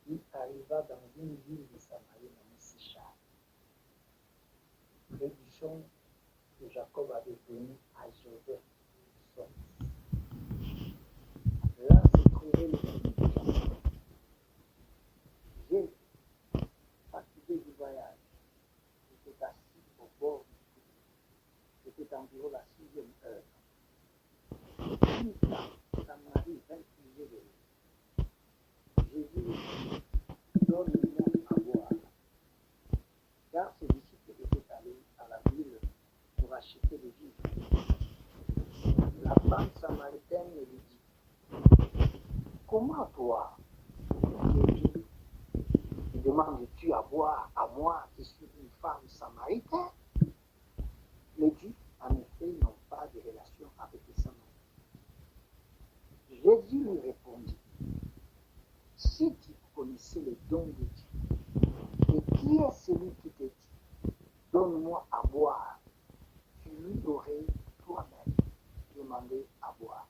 Il arriva dans une ville de Samarie nommée Sichar, près du champ que Jacob avait donné à Joseph, son fils. Là se trouvait le fils de Jacob. Jésus, fatigué du voyage, était assis au bord du puits. C'était environ la 6e heure. Plus tard, Samarie vint puiser de l'eau. Jésus lui dit, donne-moi à boire. Car ses disciples étaient allés à la ville pour acheter des vivres. La femme samaritaine lui dit, comment toi, Jésus, demandes-tu à boire à moi qui suis une femme samaritaine? Les Juifs, en effet, n'ont pas de relation avec les Samaritains. Jésus lui répondit, si tu connaissais les dons de Dieu, et qui est celui qui te dit, donne-moi à boire, tu lui aurais toi-même demandé à boire,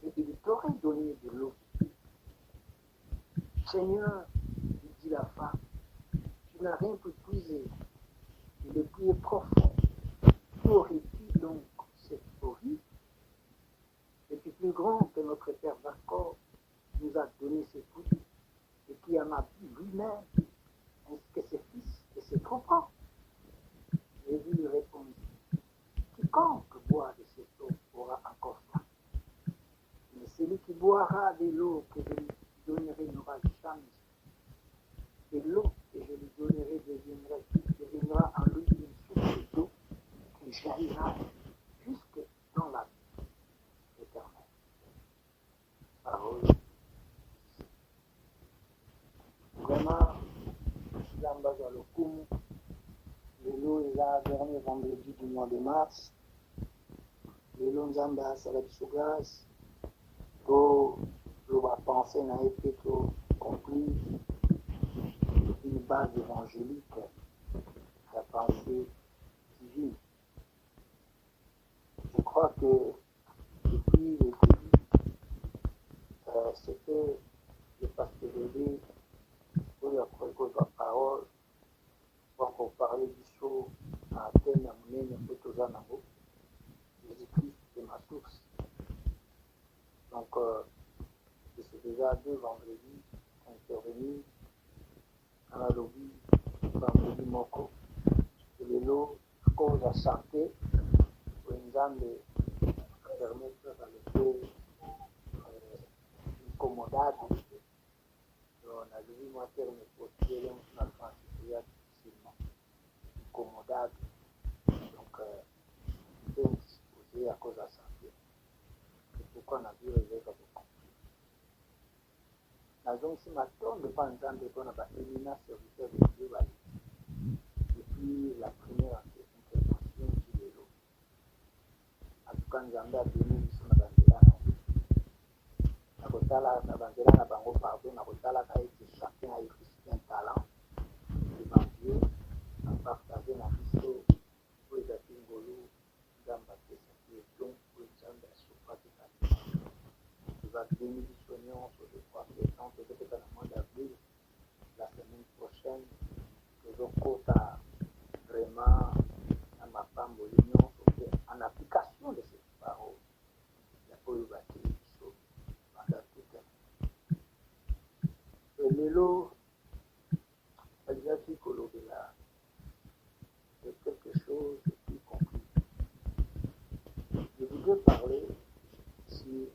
et il t'aurait donné de l'eau. Seigneur, lui dit la femme, tu n'as rien pu puiser, et le puits est profond. Qui aurais-tu donc cette eau vive? Et qui est plus grand que notre père Jacob nous a donné ce puits, et qui en a bu lui-même, ainsi que ses fils et ses troupeaux. Jésus lui répondit, quiconque boit de cette eau aura encore soif. Mais celui qui boira de l'eau que je lui donnerai n'aura jamais soif. Et l'eau que je lui donnerai deviendra en lui une source d'eau qui jaillira jusque dans la vie éternelle. Parole. Vraiment, Zamba Lokum, lelo est là, dernier vendredi du mois de mars. Lelo Nzamba Salab Sougas, to la pensée n'a été comprise une base évangélique, la pensée divine. Je crois que depuis le début, c'était le pasteur Bébé pour la parole, pour parler du saut à Athènes, à Mounène, à Potozanabo. Jésus-Christ est ma source. Donc, c'est déjà 2 vendredis intervenus dans la lobby, vendredi Moko. Et les lots, à cause de la santé, pour une dame de permettre à l'été une commodade. On a vu moi terme pour tirer un enfant difficilement. Une commodade. Donc, c'est indisposé à cause de la santé. C'est pourquoi on a dû réserver beaucoup. Donc, si maintenant, on ne pas entendre qu'on a battu une serviteur de Dieu depuis la première intervention du vélo. En tout cas, nous avons donné une somme d'Angela. Na bandela na bango pardon, na kotala ka ete chacun a écrit un talent devant Dieu, à partager na biso pour les acquis ngolo, nzamba pesa qui est don pour les gens de la surface de la vie. Tu vas donner du soignon sur le croix que tant que peut-être dans le mois d'avril, la semaine prochaine, que je compte vraiment à ma femme de l'union en application de cette parole. Il y a pas eu bâti biso pendant tout le temps. Et l'élo, Aljati Kolobela, c'est quelque chose de plus compris. Je voudrais parler sur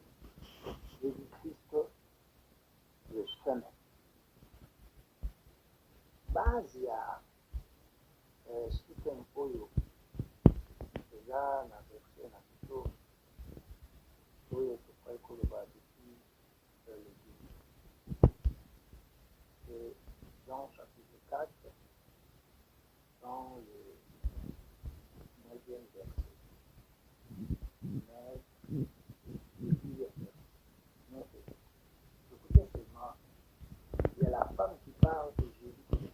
Jésus-Christ, le chemin. Base ya site oyo eza na verset na biso oyo tokoki koloba depuis le début. C'est Jean chapitre 4, dans le 9e verset. 9, 10e verset. Écoutez seulement, il y a la femme qui parle de Jésus.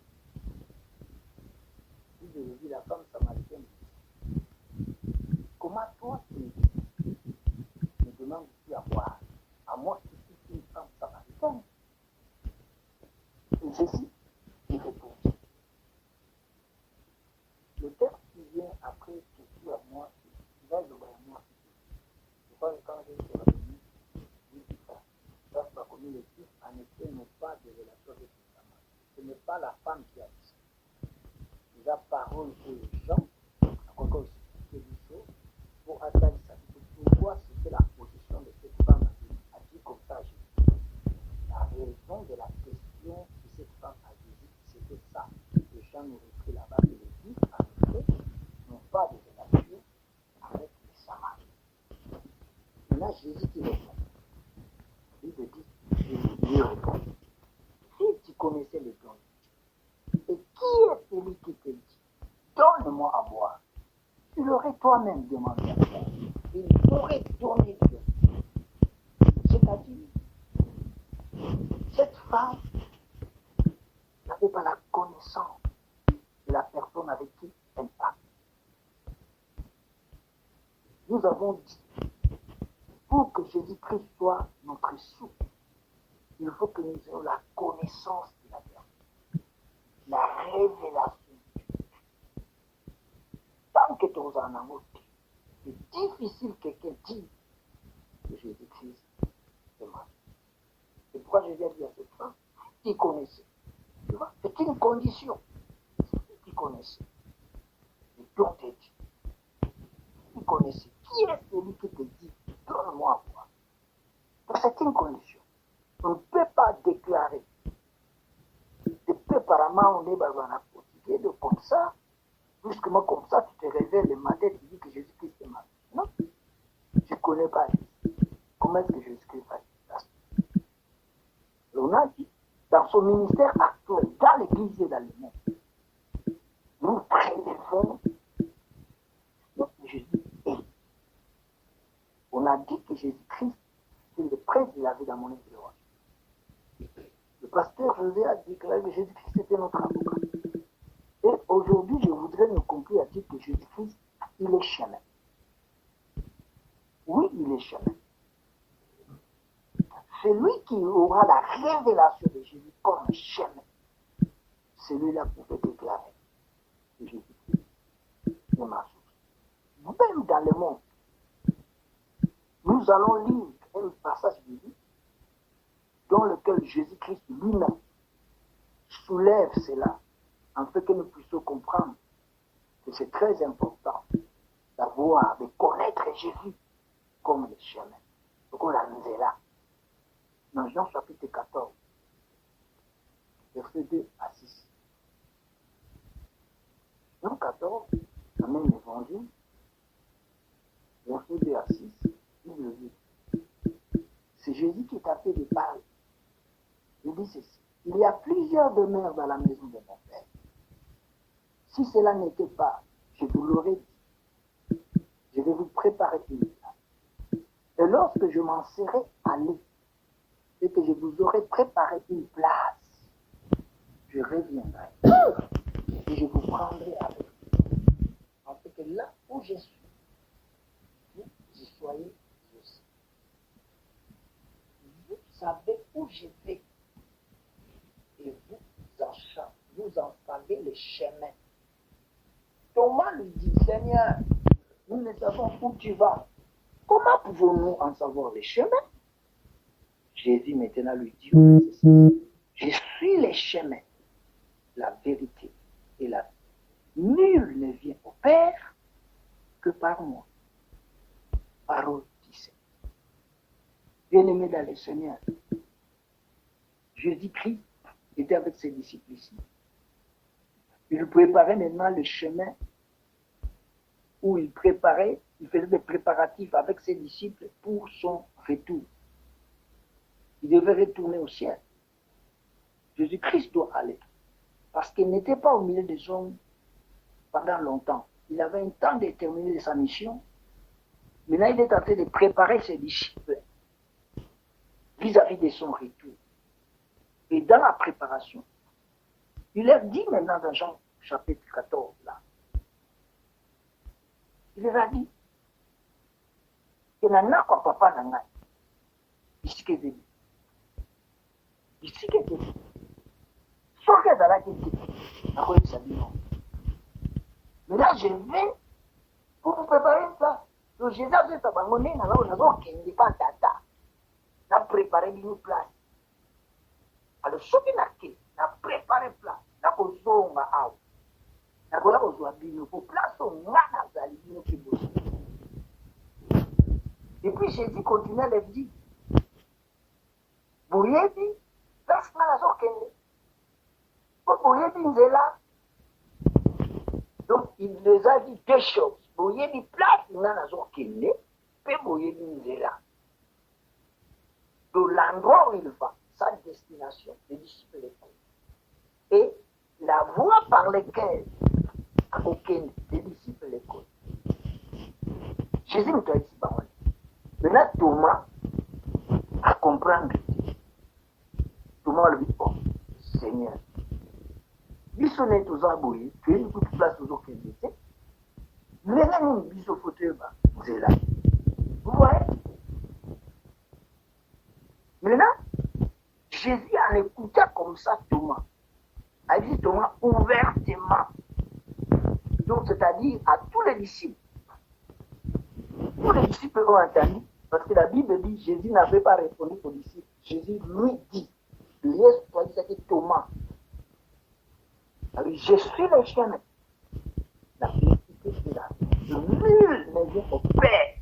Puis je dis la femme samaritaine. Comment toi tu me demandes-tu à boire? À moi qui suis une femme samaritaine. ceci, il répond. Le texte qui vient après, c'est tout à moi, il va le moi. Je crois que quand j'ai été revenu, je dis ça. Ça, c'est pas connu le Fils, en effet, n'est pas de relation avec sa mère. Ce n'est pas la femme qui a dit ça. La parole pour les gens, encore aussi, c'est des choses, pour atteindre ça. Pourquoi c'était la position de cette femme a dit comme ça, la raison de la question de cette femme à Jésus, c'était ça. Les gens nous repris là-bas de l'église, en effet, n'ont pas de relation avec les Samaritains. Maintenant, Jésus qui répond. Il te dit, Jésus lui répond. Si tu connaissais les dons, et qui est celui qui te dit, donne-moi à boire, tu l'aurais toi-même demandé à toi. Il t'aurait donné de l'eau. C'est-à-dire, cette femme n'avait pas la connaissance de la personne avec qui elle parle. Nous avons dit, pour que Jésus-Christ soit notre source, il faut que nous ayons la connaissance de la personne, la révélation. Tant que tu es en amour, c'est difficile que quelqu'un dise que Jésus-Christ est mort. C'est pourquoi je viens dire à cette femme, si tu connaissais. Tu vois, c'est une condition. Si tu connaissais, le don de Dieu. Si tu connaissais, qui est celui qui te dit, donne-moi à boire. Donc c'est une condition. On ne peut pas déclarer. Depuis apparemment, on est dans la quotidien de comme ça. Justement comme ça, tu te réveilles le matin, tu dis que Jésus-Christ est mort. Non, je ne connais pas Jésus. Comment est-ce que Jésus-Christ va dire? On a dit, dans son ministère actuel, dans l'Église et dans le monde, nous prélevons notre Jésus est. On a dit que Jésus-Christ, c'est le prince de la vie dans mon église. Le pasteur José a déclaré que Jésus-Christ était notre avocat. Et aujourd'hui, je voudrais nous conclure à dire que Jésus-Christ, il est chemin. Oui, il est chemin. Celui qui aura la révélation de Jésus comme chemin, celui-là pouvait déclarer que Jésus-Christ est ma source. Même dans le monde, nous allons lire un passage biblique dans lequel Jésus-Christ lui-même soulève cela, en fait que nous puissions comprendre que c'est très important d'avoir, de connaître Jésus comme le chemin. Donc on l'a mis là. Dans Jean chapitre 14, versets 2 à 6. Jean 14, la même évangile, versets 2 à 6, il le dit. C'est Jésus qui t'a fait de parler. Il dit ceci. Il y a plusieurs demeures dans la maison de mon Père. Si cela n'était pas, je vous l'aurais dit. Je vais vous préparer une place. Et lorsque je m'en serai allé, et que je vous aurai préparé une place, je reviendrai. Et je vous prendrai avec vous. En fait que là où je suis, vous y soyez aussi. Vous savez où je vais. Et vous en savez le chemin. Thomas lui dit, Seigneur, nous ne savons où tu vas. Comment pouvons-nous en savoir le chemin? Jésus maintenant lui dit, je suis le chemin, la vérité et la vie. Nul ne vient au Père que par moi. Parole du Seigneur. Bien-aimé dans le Seigneur, Jésus-Christ était avec ses disciples ici. Il préparait maintenant le chemin où il faisait des préparatifs avec ses disciples pour son retour. Il devait retourner au ciel. Jésus-Christ doit aller. Parce qu'il n'était pas au milieu des hommes pendant longtemps. Il avait un temps déterminé de sa mission. Maintenant, il est en train de préparer ses disciples vis-à-vis de son retour. Et dans la préparation, il leur dit maintenant dans Jean chapitre 14, là, il leur a dit, il n'y en a quoi papa n'a pas. Ici que j'ai dit. Ici que j'ai dit. azalaki te nakoyebisa bino. Maintenant je vais pour vous préparer ça. Donc Jésus azwesa bango nde nazokende pa tata na préparer bino place. Alors soki nake na préparer place nakozonga awa nakola kozwa bino po place oyo nga nazali bino kibosi. Et puis Jésus continue à leur dire boyebi place nga nazokende po boyebi nzela. Donc il les a dit deux choses. Boyebi place nga nazokende pe boyebi nzela. De l'endroit où il va, sa destination, les disciples l'écoutent. Et la voie par laquelle les disciples l'écoutent. Jésus nous a dit parole. Maintenant, Thomas a comprendre. Thomas lui dit, oh, Seigneur, biso ne toza boye, tu es une toute place toujours qu'il était. Mais là, nous biso fauteuil bas, c'est là. Vous voyez? Maintenant, Jésus en écoutant comme ça Thomas, a dit Thomas ouvertement. Donc, c'est-à-dire à tous les disciples. Tous les disciples ont entendu, parce que la Bible dit Jésus n'avait pas répondu aux disciples. Jésus lui dit, c'est Thomas. Alors, je suis le chemin. La vérité est là. Nul ne vient au Père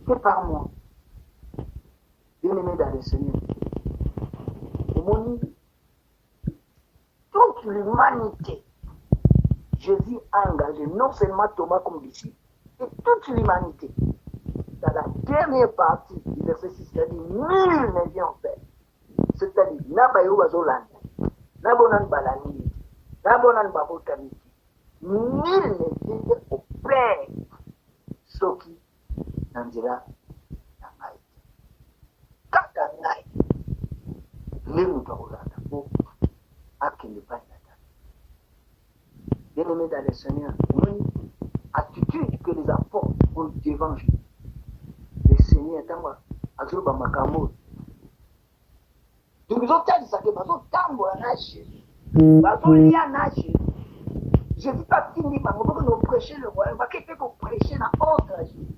que par moi. Bien-aimé dans le Seigneur. Toute l'humanité, Jésus a engagé non seulement Thomas comme disciple, et toute l'humanité. Dans la dernière partie du verset 6, il a dit nul ne vient au Père. C'est-à-dire, Nabayo Bazolanda, Nabonan Balani, Nabonan Babotamiti, nul ne vient au Père. Soki, Nanzira, Nangaï. Kakangaï, Nemutaolanda, pour Akine Banata. Bien-aimé dans le Seigneur, une attitude que les apôtres ont devant Jésus. Le Seigneur, Tamba, Azuba Makambo. Donc, ils ont dit ça que Bazo Tambo na Jésus. Bazo lia na Jésus. Jésus pas fini, mais on va nous prêcher le royaume. On va quitter pour prêcher dans autre Jésus.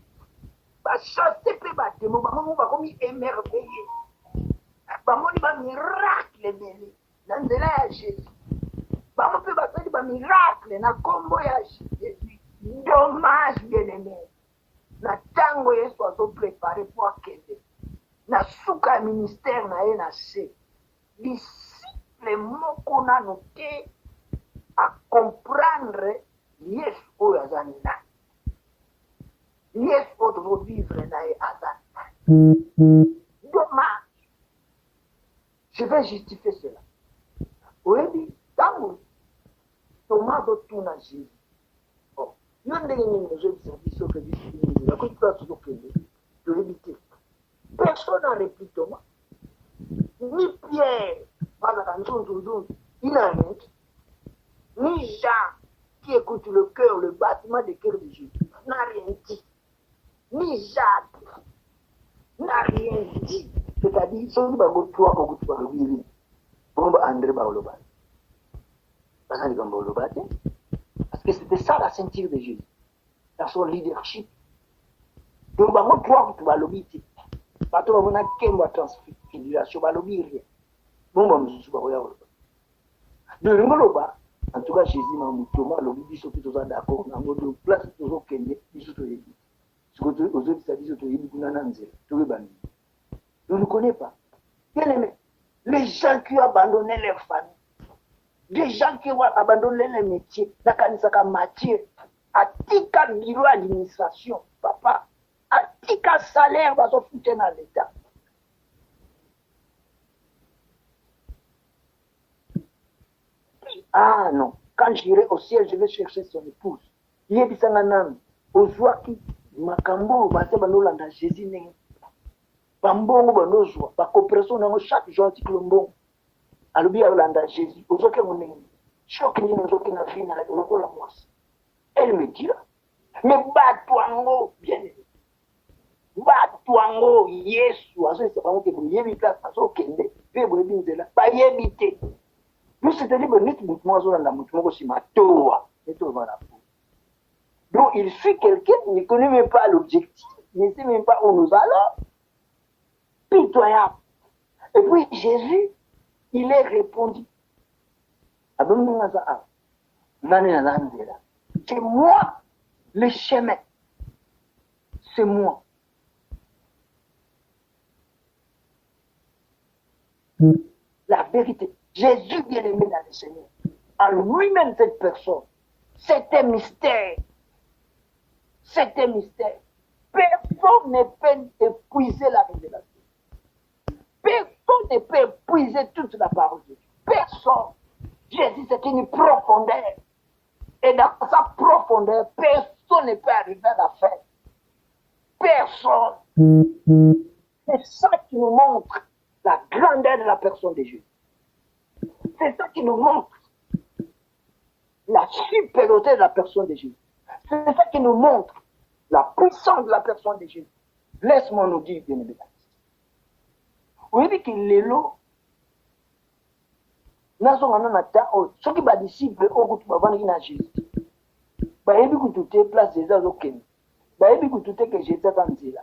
Bah, chasser peu bah, des moments où on va comme émerveiller. Bah, on va miracle mêlé. Dans de là, Jésus. Bah, on peut faire des miracles dans le combo ya Jésus. Dommage, bien-aimé. Na tango Yesu azo préparé pour akende. Na suka ministère na ye na se. Disciple moko na noté à comprendre Yesu oyo azali na. Yesu oyo tozo vivre na ye azali. Dommage. Je vais justifier cela. Oyebi tango Thomas dotuna Jésus. Oh, yo ndenge nini ozobisa biso ke biso na kuti place tozokende toyebi. Personne n'a répliqué Thomas. Ni Pierre, il a rien. Ni Jean, qui écoute le cœur, le battement du cœur de Jésus, n'a rien dit. Ni Jacques n'a rien dit. C'est-à-dire, si on va go toi, on va go vivre. Bon, André Baoloba. Parce que c'était ça la ceinture de Jésus, dans son leadership. Donc, on va go toi, l'obéir. Bato babona kemba transfiguration balobi rien. Bomba mususu bakoya koloba. De ngoloba, en tout cas Jésus na mutoma lobi biso ki toza d'accord na ngodo place tozo kende biso to yebi. Sikoto ozo bisa biso to yebi kuna na nzela. To yebani. Je ne connais pas. Bien aimé, les gens qui ont abandonné leur famille, des gens qui ont abandonné les métiers, la kanisa ka Matthieu, atika bureau administration, papa. Atika salaire va se foutre dans l'État. Ah non, quand j'irai au ciel, je vais chercher son épouse. Il est dit ça nan ozwaki makambo base banolanda Jésus ne. Bambongo banozwa, ba coopération nango chaque jour article mbongo. Alobi alanda Jésus, ozoke monene. Choc ni ozoke na vie na la lokola mwasi. Elle me dit là, mais batwango bien. Batwango Yesu azo esa bango ke boyebi place azo kende pe boyebi nzela ba yebite Donc, c'est-à-dire que nous, donc, il suit quelqu'un qui ne connaît même pas l'objectif, il ne sait même pas où nous allons. Pitoyable. Et puis, Jésus, il est répondu. C'est moi le chemin. C'est moi. La vérité. Jésus bien-aimé dans le Seigneur. En lui-même, cette personne. C'était mystère. C'était mystère. Personne ne peut épuiser la révélation. Personne ne peut épuiser toute la parole de Dieu. Personne. Jésus, c'est une profondeur. Et dans sa profondeur, personne ne peut arriver à la fin. Personne. C'est ça qui nous montre la grandeur de la personne de Jésus. C'est ça qui nous montre la supériorité de la personne de Jésus. C'est ça qui nous montre la puissance de la personne de Jésus. Laisse-moi nous dire, bien évidemment. Vous voyez qu'il est là. Ceux qui sont disciples, au Jésus. Bayebi kutute place des azokene. Bayebi kutute que Jésus est en zela.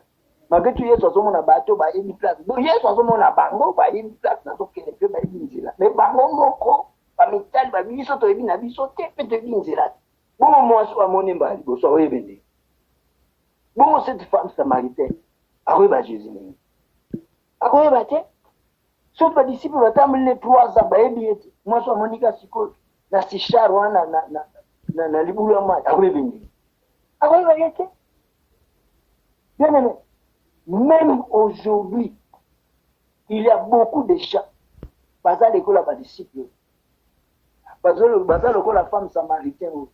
Malgré tout, Yesu azomona bato bayebi place. Donc Yesu azomona bango bayebi place na zokene pe bayebi nzela. Mais bango moko ba mitali ba biso to yebi na biso te pe te bi nzela. Bon moi so amone ba liboso oyebende. Bon cette femme samaritaine akoyeba Jésus ni. Akoyeba te. Ceux qui disciples batambule 3 ans bayebi ete. Moi so amonika siko na sichar wana na libulu ya maji akoyebende. Akoyeba te. Bien aimé, même aujourd'hui, il y a beaucoup de gens, baza l'école à disciples, baza l'école à femme samaritaine,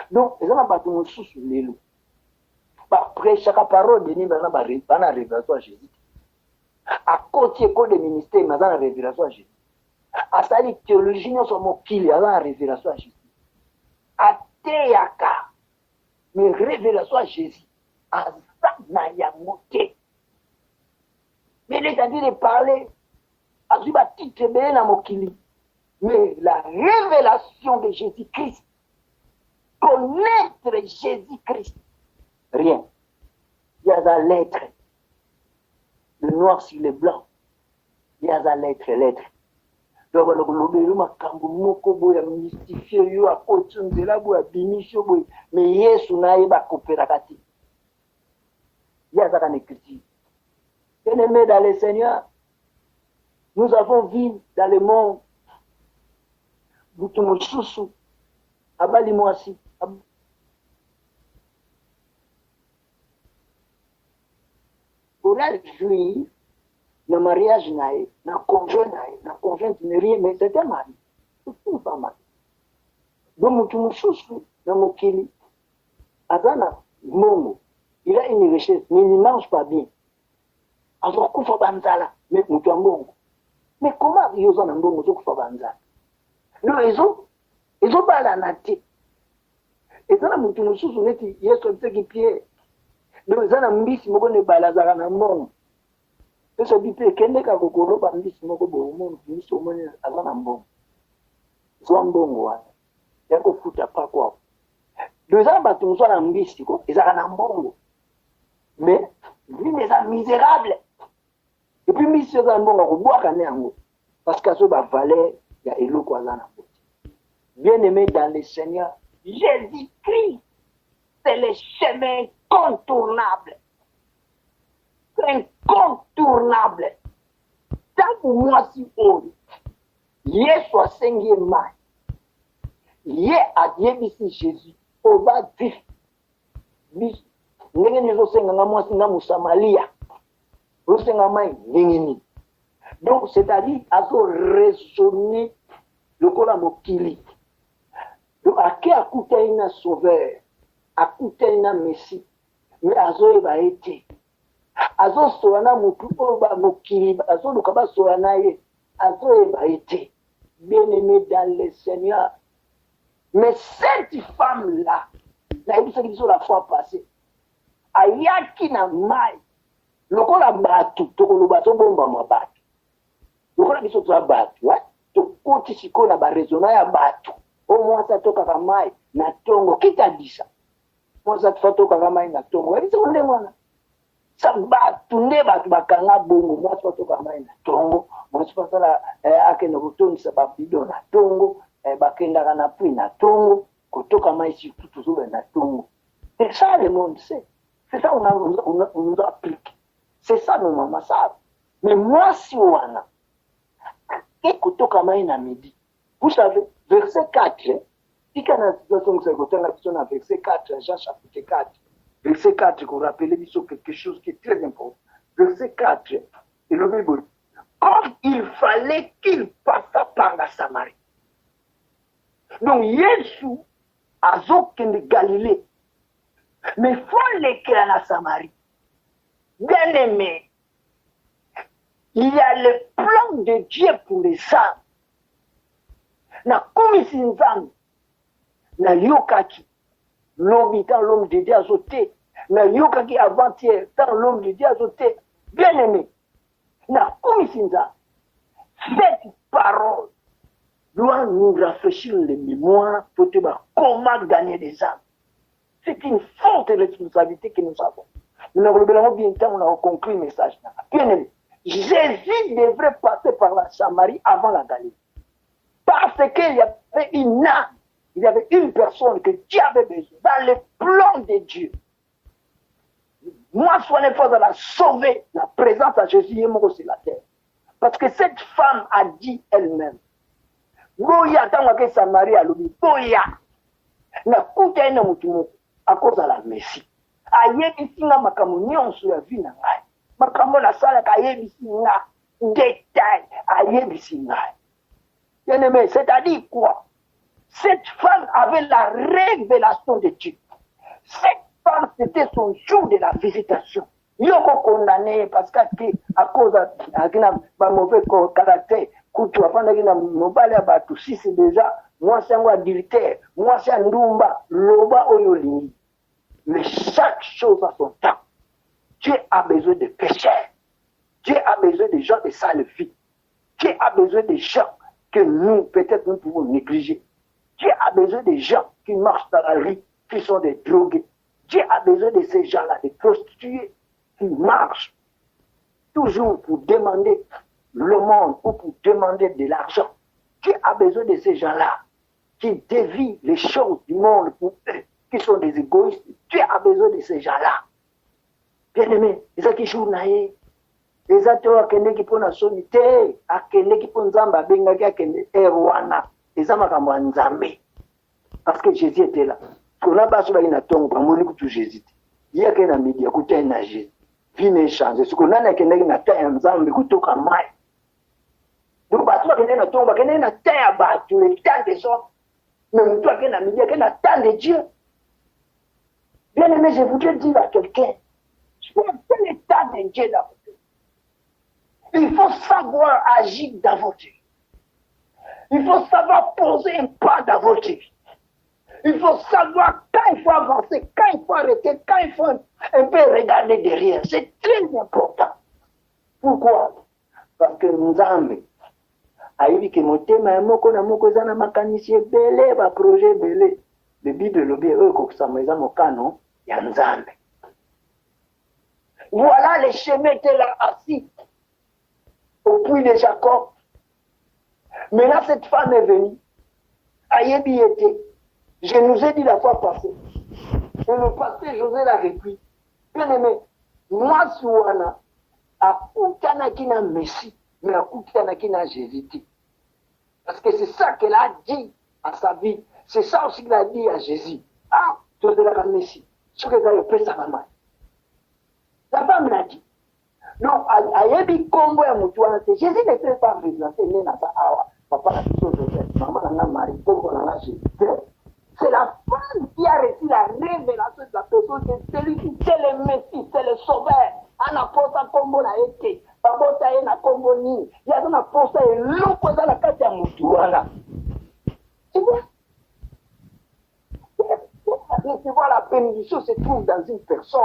donc ils ont pas tout le sous les loups. Après chaque parole de Nîmes, on a révélation à Jésus. À côté de ministère, on a révélation à Jésus. À sa théologie, nous sommes qu'il y a la révélation à Jésus. À Théaka. Mais révélation à Jésus, à Zanayamote. Mais il est à dire de parler à Zubatite Bena Mokili. Mais la révélation de Jésus-Christ, connaître Jésus-Christ, rien. Il y a la lettre, le noir sur le blanc. Il y a la lettre. Donc, le makambo moko boya mystifié yo a kotunzela boya bimisho boya mais Yesu naye ba kopera kati. Il y a ça dans l'écriture. Bien-aimés dans le Seigneur, nous avons vu dans le monde Butumushusu abali mwasi oral juif le mariage naïe, na conjointe n'est rien, mais c'est un mari. C'est une femme. Donc, Mutumushusu, na Mokili, Azana, Mongo, il a une richesse, mais il ne mange pas bien. Alors, Koufa Banzala, mais Mutuambongo. Mais comment ils ont un bon Koufa Banzala? Non, ils ont pas la naté. Et ça, Mutumushusu, il y a ce qui pied. Donc, ils ont un mbisi, Mogo ne balazara na Mongo. Ce bipé kende ka kokolo ba mbisi moko bomo mbisi omoni azana mbongo so mbongo wana yako futa pa kwa deux ans ba tumso na mbisi ko ezaka na mbongo mais lui les a misérable et puis mbisi za mbongo ko boaka ne yango parce que so ba valeur ya eloko azana mbongo. Bien aimé dans le Seigneur, Jésus-Christ c'est le chemin incontournable. Incontournable. Tant que moi si haut, yé soit sengé mal, yé a Dieu Jésus, au bas vif, bis, n'engé nous senga moi si namu Samaria, nous senga mai n'engé. Donc c'est-à-dire à so raisonner le cola mokili. Donc à qui a coûté une sauveur, a coûté une messie, mais à so eba été. Azo soana mutu oba mokili azo lukaba soana ye azo eba été bien-aimé dans le Seigneur. Mais cette femme là na yebisa kiso la fois passée ayaki na mai lokola batu tokoloba to bomba mabatu lokola biso toza bato tokoti sikoyo na baresona ya bato o mwasi atokaka mai na ntongo kitadisa mwasi atokaka mai na ntongo yebisiko ndenge wana sa bato nde bato bakanga bongo mwasi atokaka mai na ntongo mwasi basala akende kotondisa babido na ntongo bakendaka na pui na ntongo kotoka mai surtout tozobe na ntongo. C'est ça le monde sait. C'est ça on nous applique. C'est ça nos mamans savent. Mais moi si wana et kutoka mai na midi. Vous savez, verset 4, si quand la situation nous est dans verset 4, Jean chapitre 4, verset 4, qu'on rappelle quelque chose qui est très important. Verset 4, et le Bible, comme il fallait qu'il passe par la Samarie. Donc, Jésus a zokende Galilée. Mais il faut l'écrire à la Samarie. Bien aimé, il y a le plan de Dieu pour les âmes. Na komisi nzambe na yokaki lobi tant l'homme de Dieu a sauté na yokaki avant-hier tant l'homme de Dieu a sauté. Bien aimé, na komisi nzambe, cette parole doit nous rafraîchir les mémoires pour te dire comment gagner des âmes. C'est une forte responsabilité que nous avons. Nous avons bien temps, on a conclu le message. Bien aimé, Jésus devrait passer par la Samarie avant la Galilée. Parce qu'il y avait une âme, il y avait une personne que Dieu avait besoin, dans le plan de Dieu. Moi, sois une fois de la sauver, la présence à Jésus est mort sur la terre. Parce que cette femme a dit elle-même, Boya, tant que Samarie a l'oublié, Boya, n'a coûté un mouton à cause de la Messie. Ayebisi nga makambo nyonso ya vie na ngai. Makambo na sala ka ayebisi nga détail ayebisi ngai. Bien-aimé, c'est-à-dire quoi? Cette femme avait la révélation de Dieu. Cette femme, c'était son jour de la visitation. Yoko condamné parce qu'à cause de mauvais caractère, kutu afanda kina mobali ya batu, si c'est déjà moi c'est un adultère, moi c'est un ndumba, loba oyolingi. Mais chaque chose a son temps. Dieu a besoin de pécheurs. Dieu a besoin de gens de sale vie. Dieu a besoin de gens que nous, peut-être, nous pouvons négliger. Dieu a besoin de gens qui marchent dans la rue, qui sont des drogués. Dieu a besoin de ces gens-là, des prostituées, qui marchent toujours pour demander le monde ou pour demander de l'argent. Dieu a besoin de ces gens-là qui dévient les choses du monde pour eux, qui sont des égoïstes. Dieu a besoin de ces gens-là. Bien-aimé, les gens qui jouent naïe, les gens qui pona sonité, qui pona nzamba benga qui erwana, les gens qui nzambe. Parce que Jésus était là. On a pas sur la tombe, on a tout Jésus. Il y a qu'un ami qui a écouté un Jésus. Vie n'est changée. Ce qu'on a n'a qu'un nzambe, écoute au kamai. Donc, bah, toi, qui n'a tombe, qui n'a terre, bah, tu le temps des hommes. Même toi, qui n'a mis, qui n'a temps de Dieu. Bien aimé, je voudrais dire à quelqu'un, quel est l'état de Dieu dans votre vie? Il faut savoir agir dans votre vie. Il faut savoir poser un pas dans votre vie. Il faut savoir quand il faut avancer, quand il faut arrêter, quand il faut un peu regarder derrière. C'est très important. Pourquoi? Parce que Nzambe ayebi ke motema ya moko na moko eza na makanisi ebele ba projet ebele. Le Bible lobi oyo kokosama eza mokano ya Nzambe. Voilà les chemins étaient là assis au puits de Jacob. Maintenant cette femme est venue. Ayebi était. Je nous ai dit la fois passée. Et le pasteur José l'a repris. Bien aimé, moi Souana, à Koutanaki na Messie, mais à Koutanaki na Jésus. Parce que c'est ça qu'elle a dit à sa vie. C'est ça aussi qu'il a dit à Jésus. Ah, tu es la Messie. Ce que tu as fait, ça va mal. La femme l'a dit. Donc, Ayebi Kombo et Moutouana, Jésus ne peut pas présenter Nénata Awa. Papa la question Joseph, maman n'a Marie, Kombo n'a Jésus. C'est la femme qui a reçu la révélation de la personne, c'est celui qui c'est le Messie, c'est le sauveur. Ana posa kombo na ete, babota ye na kombo ni, ya na posa e loko za la kati ya mutu wana. Tu vois? Recevoir la bénédiction se trouve dans une personne.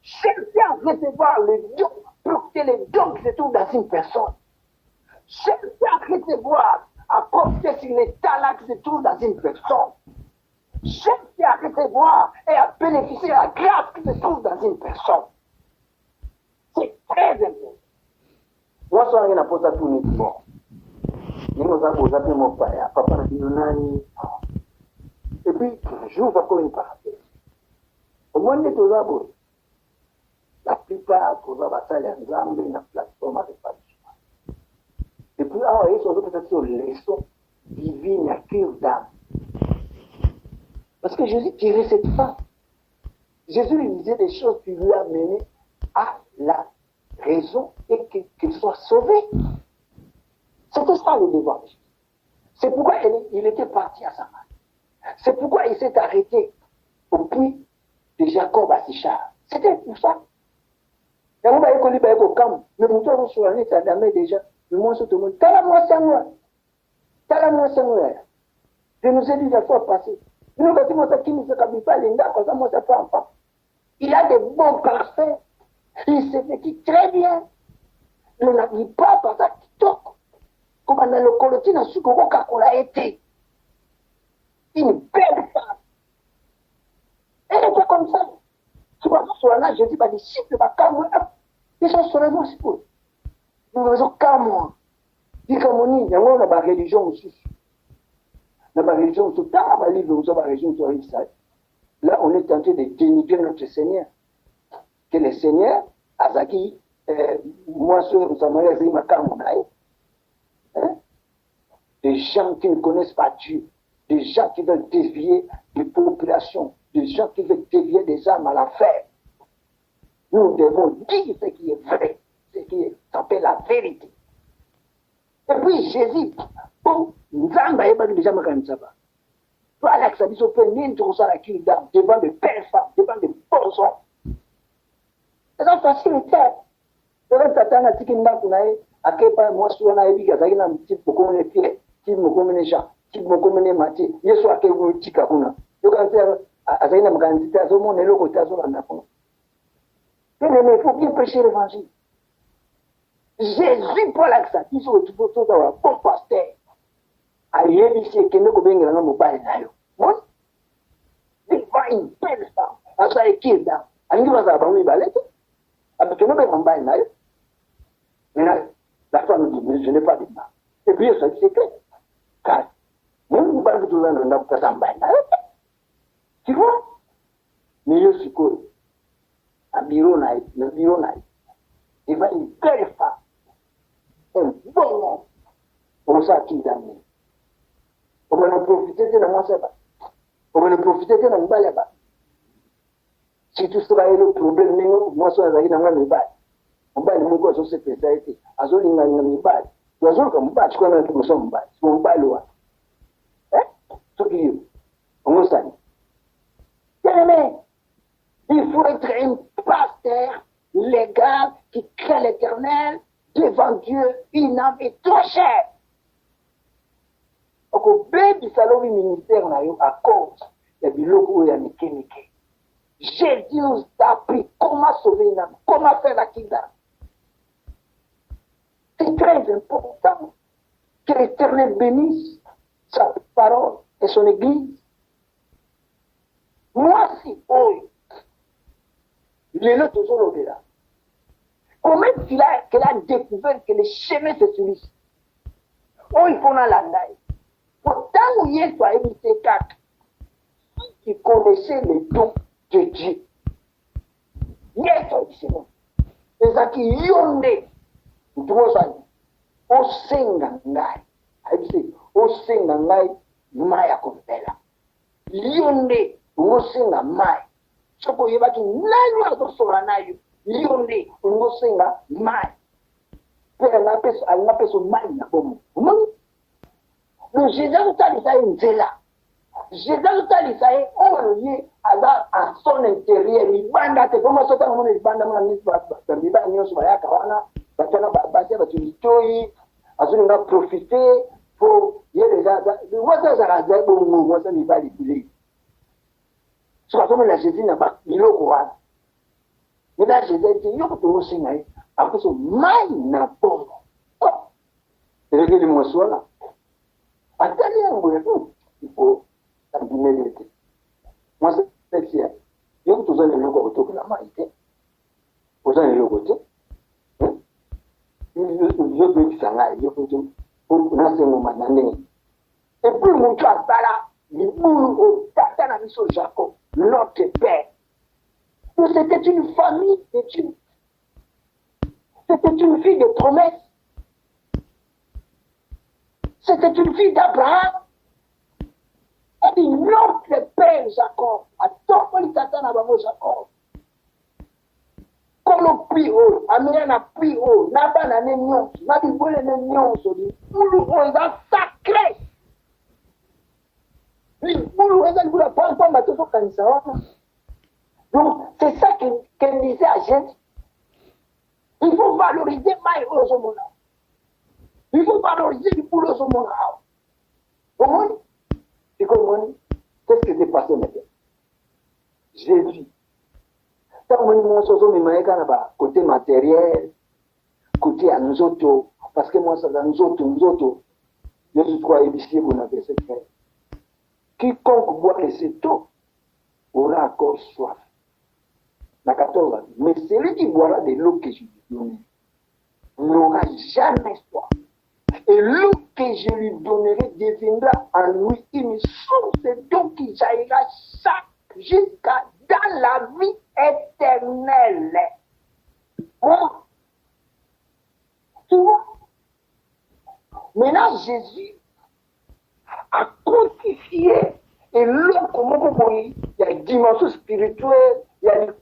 Chercher à recevoir le don, procter le don qui se trouve dans une personne. J'ai fait recevoir à porter sur les talents qui se trouvent dans une personne. J'ai fait recevoir et à bénéficier de la grâce qui se trouve dans une personne. C'est très important. Moi, je suis en train de tout bon. Nous avons posé mon père, papa n'a dit non. Et puis, j'ouvre encore une parenthèse. Au moins, nous avons la plupart de nos batailles ensemble dans la plateforme de participation. Et puis, ils sont peut-être sur les leçons divines à cœur d'âme. Parce que Jésus tirait cette femme. Jésus lui disait des choses qui lui amenaient à la raison et qu'il soit sauvé. C'était ça le devoir de Jésus. C'est pourquoi il était parti à Samarie. C'est pourquoi il s'est arrêté au puits de Jacob à Sichar. C'était pour ça. Mais vous voyez qu'on lui au camp. Mais vous avez sur la nez, ça damé déjà. Le monde se demande, t'as-la-moi, c'est moi. T'as-la-moi, c'est moi. Je nous ai dit la fois passée. Nous, quand on s'est dit, nous pas l'inda, comme ça, moi, ça fait enfant. Il a des bons parfaits. Il s'est vécu très bien. Il n'arrive pas par sa TikTok. Comme dans le colotine, à ce qu'on a été. Une belle femme. Elle était comme ça. Tu vois, sur la nage, je dis, les disciples, ils sont sur la moi, c'est pour. Nous faisons comme moi. Dis comme on dit, on a la religion aussi. La religion, tout le temps, la religion, là, on est en train de dénigrer notre Seigneur. Que le Seigneur, Azaki, moi, sur Samaria, c'est ma camonaï. Des gens qui ne connaissent pas Dieu, des gens qui veulent dévier les populations, des gens qui veulent dévier des âmes à l'enfer. Nous devons dire ce qui est vrai, ce qui s'appelle la vérité. Et puis Jésus, bon, nous avons pas déjà marqué ça. Toi, Alex, ça dit qu'on peut ni tout ça devant de belles femmes, devant de bons hommes. C'est une facilité. Devant Satan, à ce qu'il m'a dit, à quel point moi, je suis un ami qui a dit, type beaucoup de filles, type beaucoup de gens, type beaucoup de matières, il y a quel point de cas. Donc, à ce moment-là, à ce moment-là, il y a un peu il faut bien prêcher l'évangile. Jésus, Paul, avec ça, il se retrouve tout dans un bon pasteur. À l'éviter qu'il ne connaisse pas le mobile. Il va une belle femme. À ça, il est là. À lui, il va avoir un balai. Avec un mobile. Maintenant, la femme dit, mais je n'ai pas de mal. Et puis, ça, c'est clair. Car, même si vous parlez de tout ça, on n'a pas de mal. Tu vois? Mais je suis cool. Le bureau naïf. Il va une belle femme. Un bon homme. On sait qui d'amour. On va en profiter de moi, c'est pas. On va en profiter de mon balai. Si tout ça est le problème, moi, je suis dans mon balai. On va aller me sur cette société. À ce moment-là, on va aller. Tu vas comme balai, tu connais tout son balai. Son balai, loin. Ce qui est. On va s'en aller. Il faut être un pasteur légal qui crée l'éternel devant Dieu, une âme est trop chère. Donc, au bébé, ça l'a ministère à cause de biloko et de Jésus nous a appris comment sauver une âme, comment faire la kidnap. C'est très important que l'éternel bénisse sa parole et son église. Moi, si, il est là toujours au-delà. Comment qu'elle a découvert que le chemin c'est celui-ci? Il faut dans la naïve. Pourtant, où il est, soit évité quatre. Il connaissait les dons de Dieu. Il est soit ici. Et ça qui yonde. Vous trouvez ça? Au sengangai. Au sengangai, maya kompela. Yonde, au sengamai. Soko yebaki nani watosola nayo yonde ngosenga mai pera na peso mai na bomo le Jésus talisa nzela Jésus talisa oye ala à son intérieur libanda te comme ça comme libanda mwana ni ba libanda ni so ya kawana batana ba batulitoi azuninga profiter pour yele za waza za za bomo waza ni ba libili. Ce qu'on appelle la Jésus n'a pas il est au courant. Mais là, Jésus dit, il y a tout aussi, après ce mal n'a pas. avec les moissons là. Attendez un peu, il faut abîmer l'été. Moi, c'est fier. Il y a tous les locaux autour de la maïté. Vous avez le côté. Il y a des gens qui sont pour lancer mon mandané. Et puis, mon cœur, là, il boule au tata na biso Jacob, notre père. C'était une famille, c'était une fille de promesse. C'était une fille d'Abraham. Et puis notre père Jacob, attends, il tata na bango Jacob. Kolo pri o, amena na pri o, na bana ne nyonso, na bibole ne nyonso, li bulu o eza sacré. Li bulu eza li bulu pampa matoso kanisa wana. Donc, c'est ça qu'elle disait à Jésus. Il faut valoriser Maï Ozomona. Il faut valoriser le boulot Ozomona. Comment? C'est comment? Qu'est-ce qui s'est passé maintenant? Jésus. Tant que nous sommes côté matériel, côté à nous autres, parce que moi, ça dans nous autres, je crois ébisser qu'on avait cette fait. Quiconque boit de cette eau aura encore soif. La 14 ans. Mais celui qui boira de l'eau que je lui donnerai n'aura jamais soif. Et l'eau que je lui donnerai deviendra en lui une source d'eau qui jaillira jusqu'à dans la vie éternelle. Bon. Tu vois? Maintenant, Jésus a codifié et l'eau, comment vous voyez, il y a une dimension spirituelle, il y a une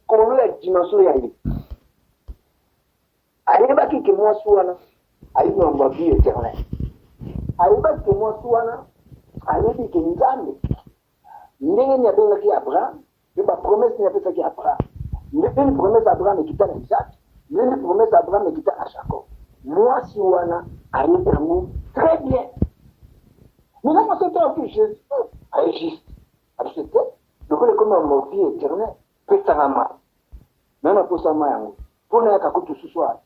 dimension, il y a une. Arrive que moi sois là, arrive dans ma vie éternelle. Arrive que moi sois là, arrive que nous allons. Nous avons dit Abraham, une promesse n'y a pas qui Abraham. Une promesse Abraham qui t'a à Isaac, une promesse Abraham qui t'a à Jacob. Moi, si on a arrivé à nous, très bien. Nous avons ce temps que Jésus a juste accepté. Donc, on est comme ma vie éternelle. Pesarama. Même pour ça, Mayango. Pour ne pas que tout soit.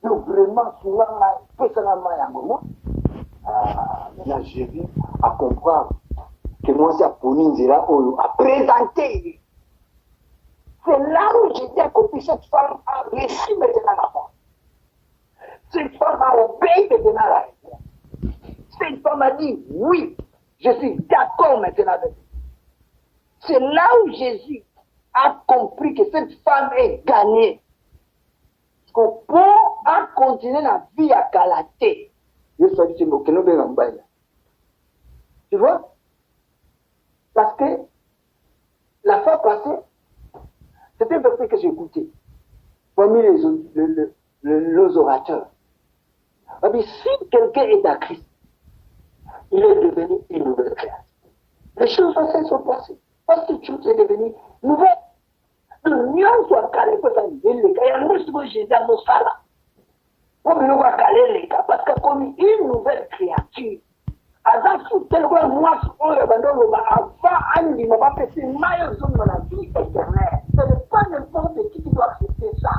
Donc, vraiment, souvent, Pesarama Yango. Maintenant, Jésus a compris que moi, c'est à Poninzira, à présenter. C'est là où j'étais à côté. Cette femme a réussi maintenant la porte. Cette femme a obéi maintenant la réponse. Cette femme a dit oui, je suis d'accord maintenant avec vous. C'est là où Jésus a compris que cette femme est gagnée. Parce que pour continuer la vie à Calaté, tu vois? Parce que la fois passée, c'était un verset que j'ai écouté parmi les orateurs. Si quelqu'un est à Christ, il est devenu une nouvelle création. Les choses anciennes sont passées. Parce que tout est devenu nouvelle. L'union soit calée pour ça. Il y a un autre Jésus à nos salles. Comme nous va caler les cas. Parce que comme une nouvelle créature. Avant tout, tel que moi, avant, Andy m'a pas fait maillot dans la vie éternelle. Ce n'est pas n'importe qui doit accepter ça.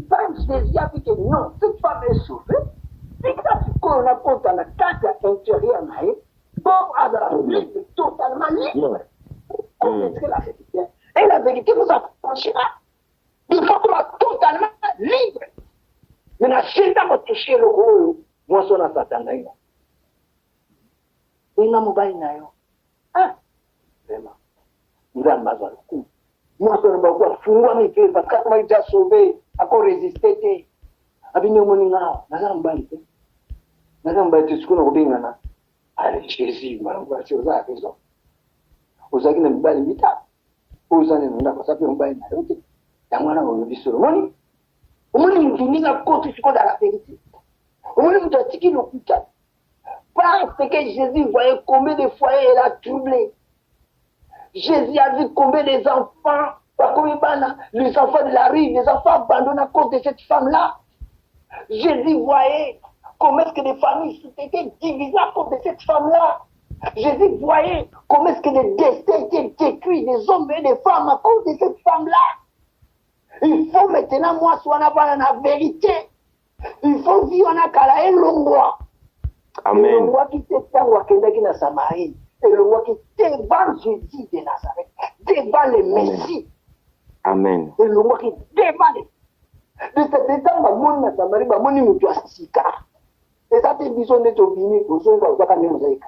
Quand Jésus a dit que non, cette femme est sauvée. Et quand on a compte dans la carte intérieure, bon, alors, libre, totalement libre. Connaîtrez la vérité. Et la vérité vous affranchira. Il faut qu'on soit totalement libre. Maintenant, si on va toucher le rôle, moi, je suis en Satan. Et non, je suis en ah, vraiment. Nous allons m'avoir le coup. Moi, je suis en train de faire parce que moi, j'ai déjà sauvé, encore résisté. Abine moninga, nazana mbalite. Nazana mbalite siku na kubinga na. Allez, Jésus, mwana c'est aux raison. Aux agina mbali mita. Aux ane nunda kwa sape mbali na yote. Ya mwana wa bisoro moni. Omoni mtuninga kote siko dans la vérité. Omoni mtatiki le kuta. Parce que Jésus voyait combien de foyers il a troublé. Jésus a vu combien des enfants, les enfants de la rue, les enfants abandonnés à cause de cette femme-là. Jésus voyait comment est-ce que les familles étaient divisées à cause de cette femme-là. Jésus voyait comment est-ce que les destins étaient détruits, des hommes et des femmes à cause de cette femme-là. Il faut maintenant, moi, soit on a la vérité. Il faut vivre en Akala et l'ongwa. Et le roi qui était dans Wakendaki na Samarie, et le roi qui était devant Jésus de Nazareth, devant le Messie. Amen. Et le roi qui devant. De cet temps, le monde na Samarie, le monde nous doit sika. Et ça, c'est besoin d'être obligé, aux gens qui ont des mosaïques.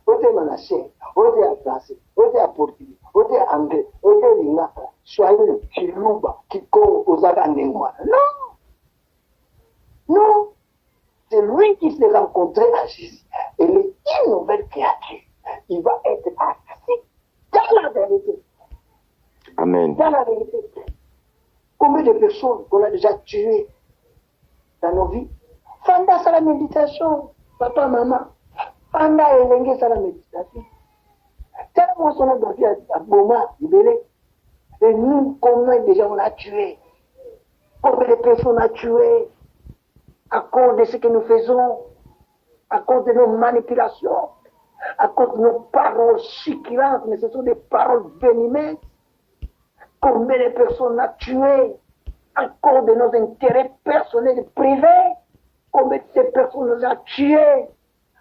Ote Manaché, ote à français, ote à portugais, ote à anglais, ote à lingala, swahili, kiluba, kikongo, ozaka ndengwana. Non! Non! C'est lui qui s'est rencontré à Jésus. Il est une nouvelle créature. Il va être assis dans la vérité. Amen. Dans la vérité. Combien de personnes qu'on a déjà tuées dans nos vies? Fanda ça la méditation, papa, maman. Fanda elenge ça la méditation. Tellement son a dormi à Boma, libéré. Et nous, combien déjà on a tué? Combien de personnes on a tué? À cause de ce que nous faisons, à cause de nos manipulations, à cause de nos paroles chiquilantes, mais ce sont des paroles venimeuses. Combien de personnes on a tué à cause de nos intérêts personnels et privés? Combien de personnes on a tué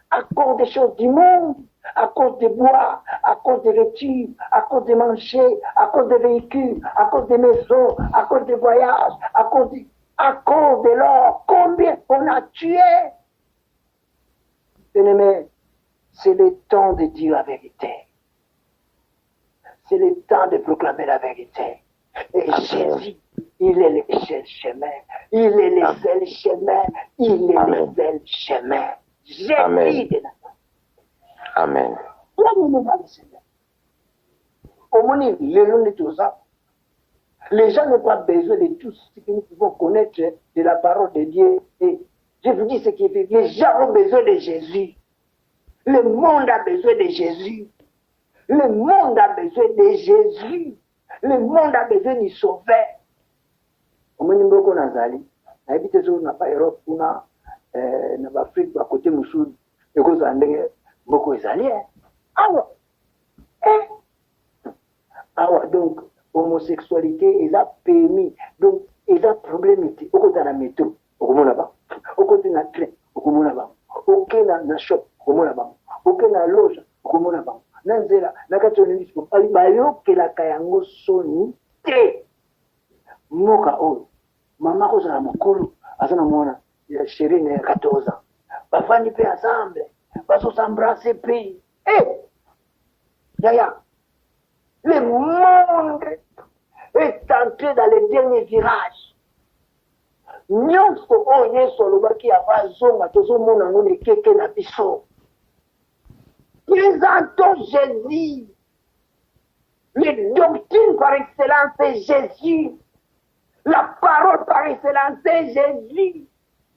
à cause des choses du monde, à cause des bois, à cause des vêtements, à cause des manger, à cause des véhicules, à cause des maisons, à cause des voyages, à cause de l'or. Combien on a tué? Bien-aimés, c'est le temps de dire la vérité. C'est le temps de proclamer la vérité. Et Jésus, il est le seul chemin. Il est le seul chemin. Il est le seul chemin. Jésus de Nazareth. Amen. Prenez-nous dans le Seigneur. Au moins, les gens n'ont pas besoin de tout ce que nous pouvons connaître de la parole de Dieu. Et je vous dis ce qui est fait. Les gens ont besoin de Jésus. Le monde a besoin de Jésus. Le monde a besoin de Jésus. Le monde a besoin de sauver. Au moins, nous avons Nazali. Habite sur na Europe, na Afrique, à côté de Moussou, et que ça a beaucoup d'Israéliens. Donc, homosexualité, ils ont permis. Donc, ils ont problème. Au côté de la métro, au côté de la train, au côté de la shop, au côté de la loge, au côté de la banque. Nanzela, nakatoni bayo ke la kayango soni te moka o mama ko za mokolo azana mwana ya chérie ne 14 ans bafani pe ensemble baso s'embrasser pe yaya le monde est entré dans le dernier virage nyonso o yeso lobaki avazonga tozomona ngone keke na biso. Présentons Jésus. Les doctrines par excellence, c'est Jésus. La parole par excellence, c'est Jésus.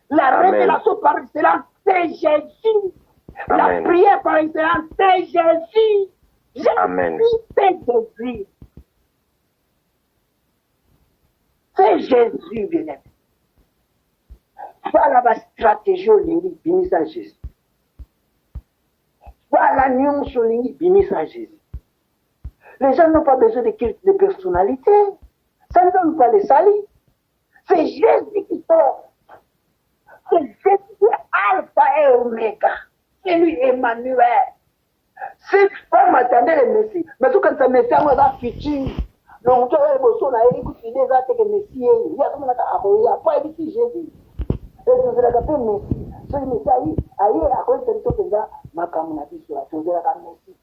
La révélation par excellence, c'est Jésus. La prière par excellence, c'est Jésus. Jésus, c'est Jésus. C'est Jésus, bien-aimé. Voilà ma stratégie au limite, bénis à Jésus. Voilà l'union sur l'union, bénis à Jésus. Les gens n'ont pas besoin de culte de personnalité. Ça ne donne pas les salis. C'est Jésus qui sort. C'est Jésus qui est Alpha et Oméga. C'est lui Emmanuel. Cette femme attendait le Messie. Mais tout quand ça Messie, on va futur. Donc, tu as besoin d'écouter des actes que Messie est. Il y a comme il n'y a pas évité Jésus. Et je vous l'ai Messie. Ce Messie, aïe, à cause de tout ça, ma camarade sur la chose de la Messie.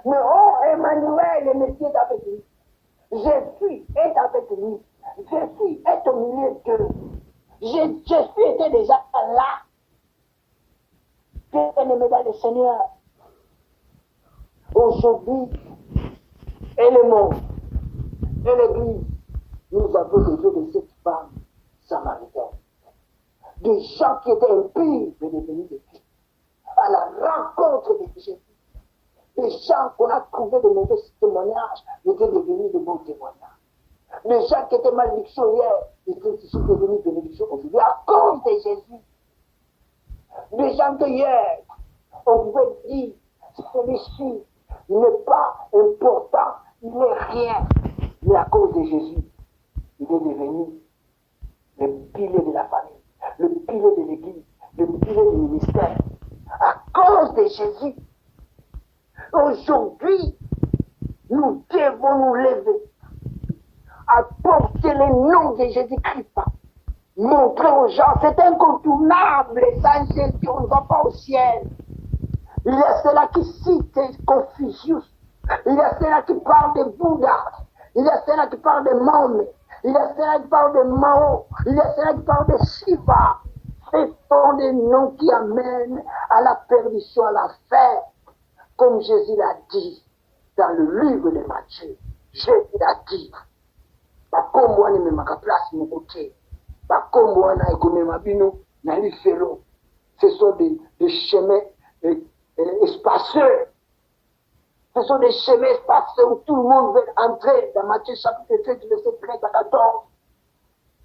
Mais oh, Emmanuel, le Messie est avec lui. Jésus est avec lui. Jésus est au milieu d'eux. Jésus était déjà là. Bien-aimé dans le Seigneur. Aujourd'hui, et le monde, et l'Église, nous avons besoin de cette femme samaritaine. Des gens qui étaient impurs de devenir des Christ. À la rencontre de Jésus. Des gens qu'on a trouvé de mauvais témoignages étaient devenus de bons témoignages. Les gens qui étaient malédictions hier sont devenus bénédictions aujourd'hui à cause de Jésus. Les gens que hier, on pouvait dire, celui-ci n'est pas important, il n'est rien. Mais à cause de Jésus, il est devenu le pilier de la famille, le pilier de l'église, le pilier du ministère. de Jésus. Aujourd'hui, nous devons nous lever à porter le nom de Jésus-Christ. Montrer aux gens, c'est incontournable. Sans Jésus, on ne va pas au ciel. Il y a ceux-là qui citent Confucius. Il y a ceux-là qui parlent de Bouddha. Il y a ceux-là qui parlent de Mahomet. Il y a ceux-là qui parlent de Mao. Il y a ceux-là qui parlent de Shiva. Ce sont des noms qui amènent à la perdition, à la fin. Comme Jésus l'a dit dans le livre de Matthieu. Jésus l'a dit. Pas comme moi, je me mets à place mon côté. Pas comme moi, je me mets à l'ifélo. Ce sont des chemins espaceux. Ce sont des chemins espaceux où tout le monde veut entrer dans Matthieu chapitre 13, verset 13 à 14.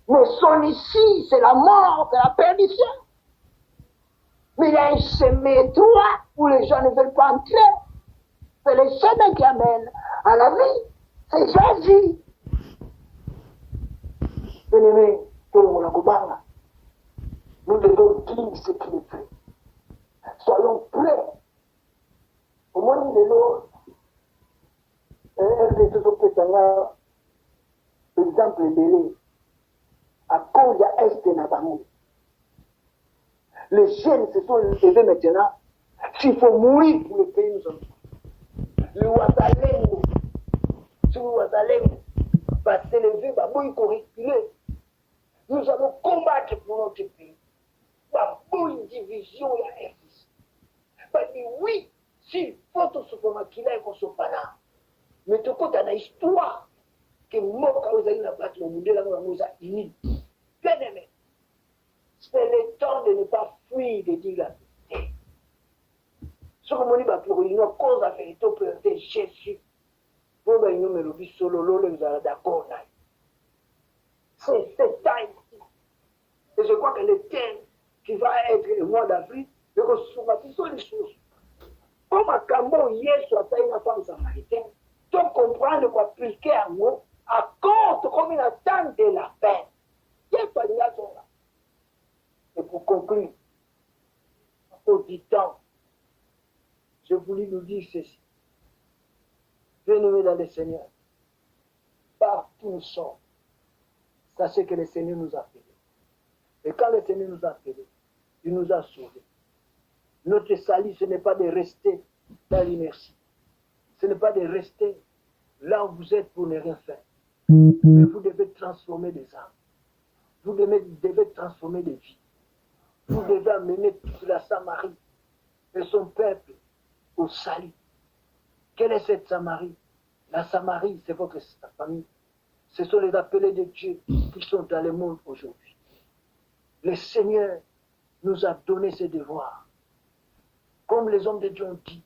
Mais son ici, c'est la mort, c'est la perdition. Mais il y a un chemin étroit où les gens ne veulent pas entrer. C'est le chemin qui amène à la vie. C'est Jésus. Bien-aimé, tout le monde a compris. Nous devons dire ce qu'il fait. Soyons prêts. Au moins, de l'autre, exemple belé, à cause de l'Est de Nabanou. Les jeunes se sont levés maintenant. S'il faut mourir pour le pays, nous sommes. Le Ouazalengo, sur le Ouazalengo, va s'élever, va reculer. Nous allons combattre pour notre pays. Va une division, il y a un fils. Va dire oui, s'il faut tout ce qu'on a qu'il a, il faut se pas. Mais tout compte dans l'histoire, que moi, quand vous allez la battre, le monde là, nous a unis. Bien aimé. C'est le temps de ne pas fuir, de dire la vérité. Ce que je dis, pour une cause à faire, c'est Jésus. Pour que nous me solo, nous allons d'accord. C'est cette temps ici. Et je crois que le thème qui va être le mois d'avril, c'est que ce sont les choses. Comme à Cambo, hier, soit une femme samaritaine, tu comprends de quoi appliquer un mot, à cause comme il attend de la paix. Et pour conclure, au dit temps, je voulais nous dire ceci. Bien-aimés dans le Seigneur, partout nous sommes, sachez que le Seigneur nous a appelés. Et quand le Seigneur nous a appelés, il nous a sauvés. Notre salut, ce n'est pas de rester dans l'inertie. Ce n'est pas de rester là où vous êtes pour ne rien faire. Mais vous devez transformer des âmes. Vous devez transformer des vies. Vous devez amener toute la Samarie et son peuple au salut. Quelle est cette Samarie? La Samarie, c'est votre famille. Ce sont les appelés de Dieu qui sont dans le monde aujourd'hui. Le Seigneur nous a donné ce devoir. Comme les hommes de Dieu ont dit,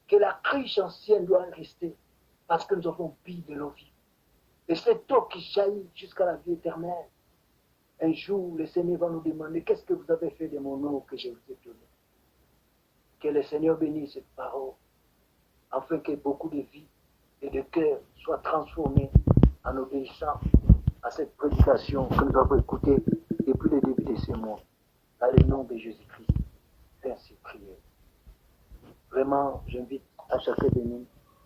que la cruche ancienne doit rester parce que nous avons bu de l'eau vive. Et cette eau qui jaillit jusqu'à la vie éternelle. Un jour, le Seigneur va nous demander, qu'est-ce que vous avez fait de mon eau que je vous ai donné? Que le Seigneur bénisse cette parole, afin que beaucoup de vies et de cœurs soient transformés en obéissant à cette prédication que nous avons écoutée depuis le début de ce mois. Dans le nom de Jésus-Christ, ainsi prier. Vraiment, j'invite à chacun de nous